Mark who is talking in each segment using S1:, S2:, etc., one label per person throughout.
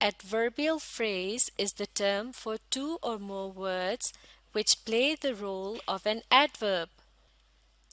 S1: Adverbial phrase is the term for two or more words which play the role of an adverb.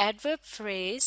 S1: adverb phrase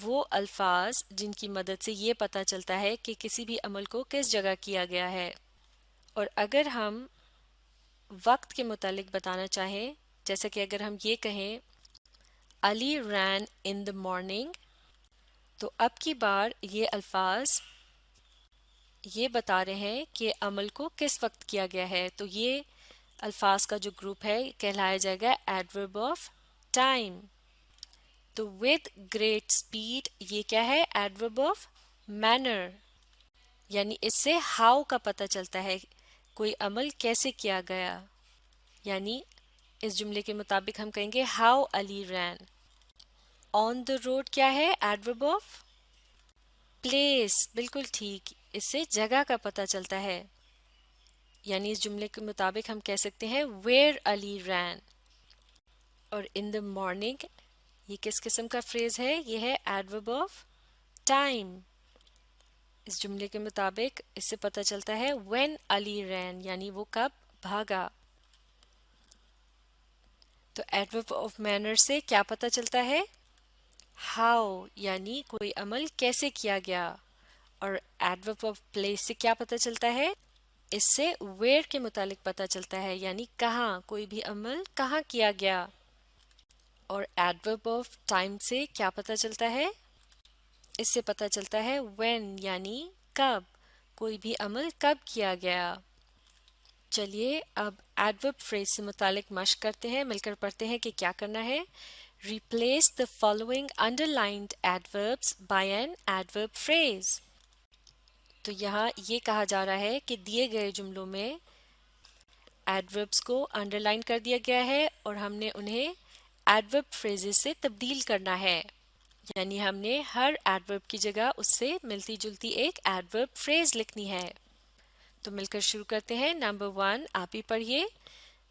S1: وہ الفاظ جن کی مدد سے یہ پتہ چلتا ہے کہ کسی بھی عمل کو کس جگہ کیا گیا ہے. اور اگر ہم وقت کے متعلق بتانا چاہیں، جیسا کہ اگر ہم یہ کہیں علی رین ان دا مارننگ، تو اب کی بار یہ الفاظ یہ بتا رہے ہیں کہ عمل کو کس وقت کیا گیا ہے. تو یہ الفاظ کا جو گروپ ہے کہلایا جائے گا ایڈورب آف ٹائم. تو with great speed یہ کیا ہے؟ Adverb of manner. یعنی اس سے ہاؤ کا پتہ چلتا ہے کوئی عمل کیسے کیا گیا. یعنی اس جملے کے مطابق ہم کہیں گے how Ali rain. On the road کیا ہے؟ Adverb of place. بالکل ٹھیک، اس سے جگہ کا پتہ چلتا ہے. یعنی اس جملے کے مطابق ہم کہہ سکتے ہیں ویئر علی رین. اور ان دا مارننگ یہ کس قسم کا فریز ہے؟ یہ ہے ایڈورب آف ٹائم. اس جملے کے مطابق اس سے پتہ چلتا ہے when علی ran، یعنی وہ کب بھاگا. تو ایڈورب آف مینر سے کیا پتہ چلتا ہے؟ how، یعنی کوئی عمل کیسے کیا گیا. اور ایڈورب آف پلیس سے کیا پتہ چلتا ہے؟ اس سے where کے متعلق پتہ چلتا ہے، یعنی کہاں، کوئی بھی عمل کہاں کیا گیا. اور ایڈورب آف ٹائم سے کیا پتہ چلتا ہے؟ اس سے پتہ چلتا ہے when، یعنی کب، کوئی بھی عمل کب کیا گیا. چلیے اب ایڈورب فریز سے متعلق مشق کرتے ہیں، مل کر پڑھتے ہیں کہ کیا کرنا ہے. Replace the following underlined adverbs by an adverb phrase. تو یہاں یہ کہا جا رہا ہے کہ دیے گئے جملوں میں ایڈوربس کو انڈر لائن کر دیا گیا ہے اور ہم نے انہیں ایڈورب فریزز سے تبدیل کرنا ہے. یعنی ہم نے ہر ایڈورب کی جگہ اس سے ملتی جلتی ایک ایڈورب فریز لکھنی ہے. تو مل کر شروع کرتے ہیں. نمبر 1 آپ ہی پڑھیے.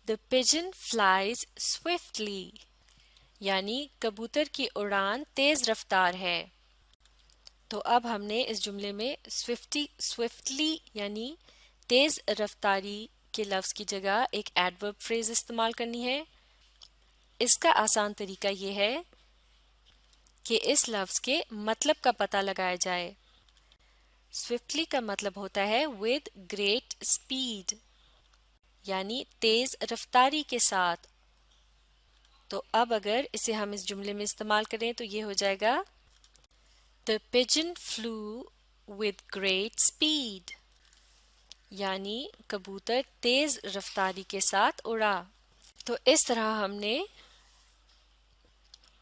S1: The pigeon flies swiftly، یعنی کبوتر کی اڑان تیز رفتار ہے. تو اب ہم نے اس جملے میں swiftly یعنی تیز رفتاری کے لفظ کی جگہ ایک ایڈورب فریز استعمال کرنی ہے. اس کا آسان طریقہ یہ ہے کہ اس لفظ کے مطلب کا پتہ لگایا جائے. swiftly کا مطلب ہوتا ہے with great speed، یعنی تیز رفتاری کے ساتھ. تو اب اگر اسے ہم اس جملے میں استعمال کریں تو یہ ہو جائے گا The pigeon flew with great speed، یعنی کبوتر تیز رفتاری کے ساتھ اڑا. تو اس طرح ہم نے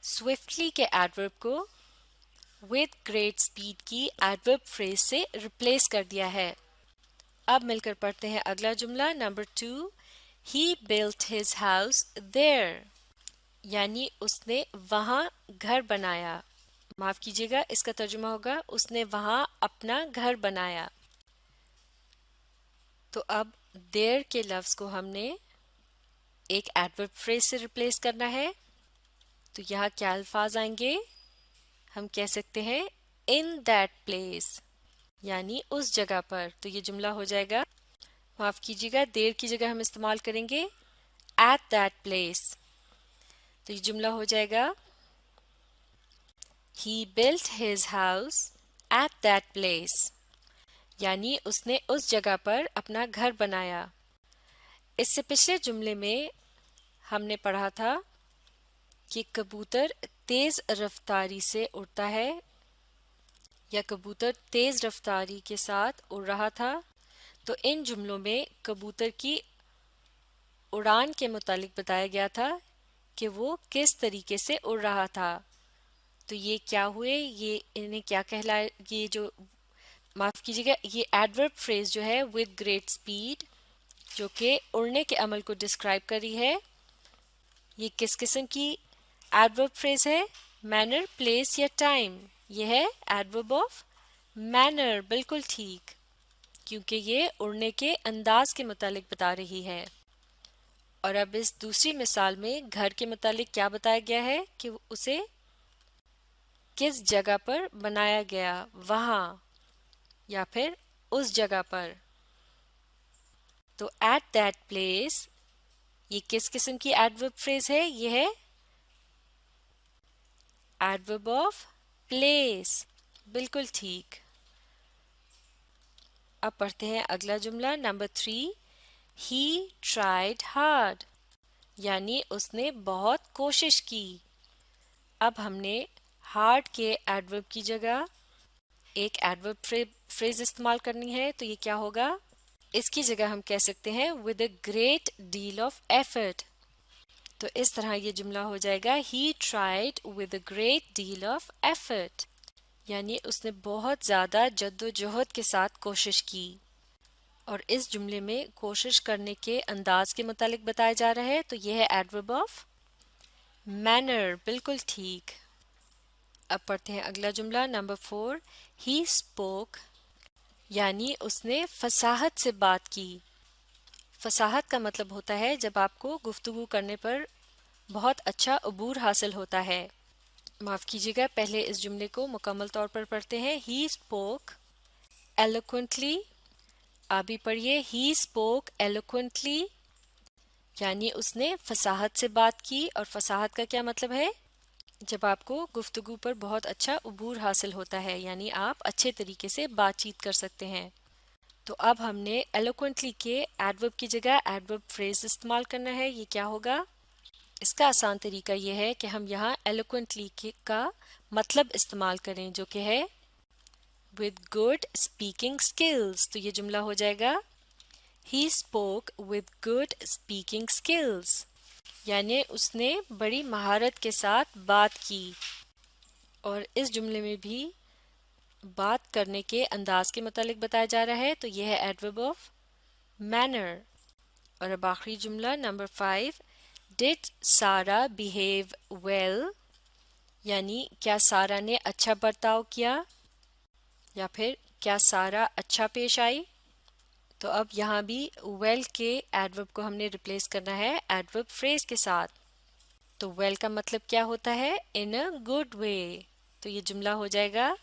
S1: swiftly کے ایڈورب کو with great speed کی ایڈورب فریز سے ریپلیس کر دیا ہے. اب مل کر پڑھتے ہیں اگلا جملہ. Number 2 He built his house there، یعنی اس نے وہاں گھر بنایا. معاف کیجیے گا، اس کا ترجمہ ہوگا اس نے وہاں اپنا گھر بنایا. تو اب there کے لفظ کو ہم نے ایک ایڈورب فریز سے ریپلیس کرنا ہے. تو یہاں کیا الفاظ آئیں گے؟ ہم کہہ سکتے ہیں in that place، یعنی اس جگہ پر. تو یہ جملہ ہو جائے گا، معاف کیجیے گا، دیر کی جگہ ہم استعمال کریں گے at that place. تو یہ جملہ ہو جائے گا He built his house at that place، یعنی اس نے اس جگہ پر اپنا گھر بنایا. اس سے پچھلے جملے میں ہم نے پڑھا تھا کہ کبوتر تیز رفتاری سے اڑتا ہے یا کبوتر تیز رفتاری کے ساتھ اڑ رہا تھا. تو ان جملوں میں کبوتر کی اڑان کے متعلق بتایا گیا تھا کہ وہ کس طریقے سے اڑ رہا تھا. تو یہ کیا ہوئے، یہ انہیں کیا کہلائے، یہ جو معاف کیجیے گا یہ ایڈورب فریز جو ہے with great speed جو کہ اڑنے کے عمل کو ڈسکرائب کر رہی ہے، یہ کس قسم کی ایڈورب فریز ہے؟ مینر، پلیس یا ٹائم؟ یہ ہے ایڈورب آف مینر. بالکل ٹھیک، کیونکہ یہ اڑنے کے انداز کے متعلق بتا رہی ہے. اور اب اس دوسری مثال میں گھر کے متعلق کیا بتایا گیا ہے کہ اسے کس جگہ پر بنایا گیا، وہاں یا پھر اس جگہ پر. تو ایٹ دیٹ پلیس یہ کس قسم کی ایڈورب فریز ہے؟ یہ ہے ایڈورب آف place. بالکل ٹھیک. اب پڑھتے ہیں اگلا جملہ نمبر 3. He tried hard. یعنی اس نے بہت کوشش کی. اب ہم نے hard کے ایڈورب کی جگہ ایک ایڈورب فریز استعمال کرنی ہے، تو یہ کیا ہوگا؟ اس کی جگہ ہم کہہ سکتے ہیں with a great deal of effort. تو اس طرح یہ جملہ ہو جائے گا he tried with a great deal of effort. یعنی اس نے بہت زیادہ جد و جہد کے ساتھ کوشش کی. اور اس جملے میں کوشش کرنے کے انداز کے متعلق بتایا جا رہا ہے، تو یہ ہے ایڈورب آف مینر. بالکل ٹھیک. اب پڑھتے ہیں اگلا جملہ نمبر 4. He spoke. یعنی اس نے فصاحت سے بات کی. فصاحت کا مطلب ہوتا ہے جب آپ کو گفتگو کرنے پر بہت اچھا عبور حاصل ہوتا ہے. معاف کیجیے گا، پہلے اس جملے کو مکمل طور پر پڑھتے ہیں. He spoke eloquently. آپ بھی پڑھیے. He spoke eloquently. یعنی اس نے فصاحت سے بات کی. اور فصاحت کا کیا مطلب ہے؟ جب آپ کو گفتگو پر بہت اچھا عبور حاصل ہوتا ہے، یعنی آپ اچھے طریقے سے بات چیت کر سکتے ہیں. تو اب ہم نے eloquently کے ایڈورب کی جگہ ایڈورب فریز استعمال کرنا ہے. یہ کیا ہوگا؟ اس کا آسان طریقہ یہ ہے کہ ہم یہاں eloquently کا مطلب استعمال کریں، جو کہ ہے with good speaking skills. تو یہ جملہ ہو جائے گا He spoke with good speaking skills. یعنی اس نے بڑی مہارت کے ساتھ بات کی. اور اس جملے میں بھی بات کرنے کے انداز کے متعلق بتایا جا رہا ہے، تو یہ ہے ایڈورب آف مینر. اور اب آخری جملہ number 5. Did Sarah behave well. یعنی کیا سارا نے اچھا برتاؤ کیا، یا پھر کیا سارا اچھا پیش آئی. تو اب یہاں بھی well کے ایڈورب کو ہم نے ریپلیس کرنا ہے ایڈورب فریز کے ساتھ. تو well کا مطلب کیا ہوتا ہے؟ in a good way. تو یہ جملہ ہو جائے گا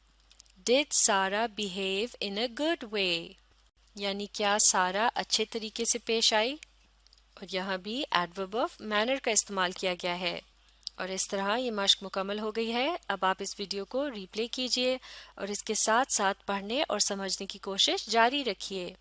S1: Did Sarah behave in a good way. یعنی کیا سارا اچھے طریقے سے پیش آئی. اور یہاں بھی ایڈورب آف مینر کا استعمال کیا گیا ہے. اور اس طرح یہ مشق مکمل ہو گئی ہے. اب آپ اس ویڈیو کو ری پلے کیجئے اور اس کے ساتھ ساتھ پڑھنے اور سمجھنے کی کوشش جاری رکھیے.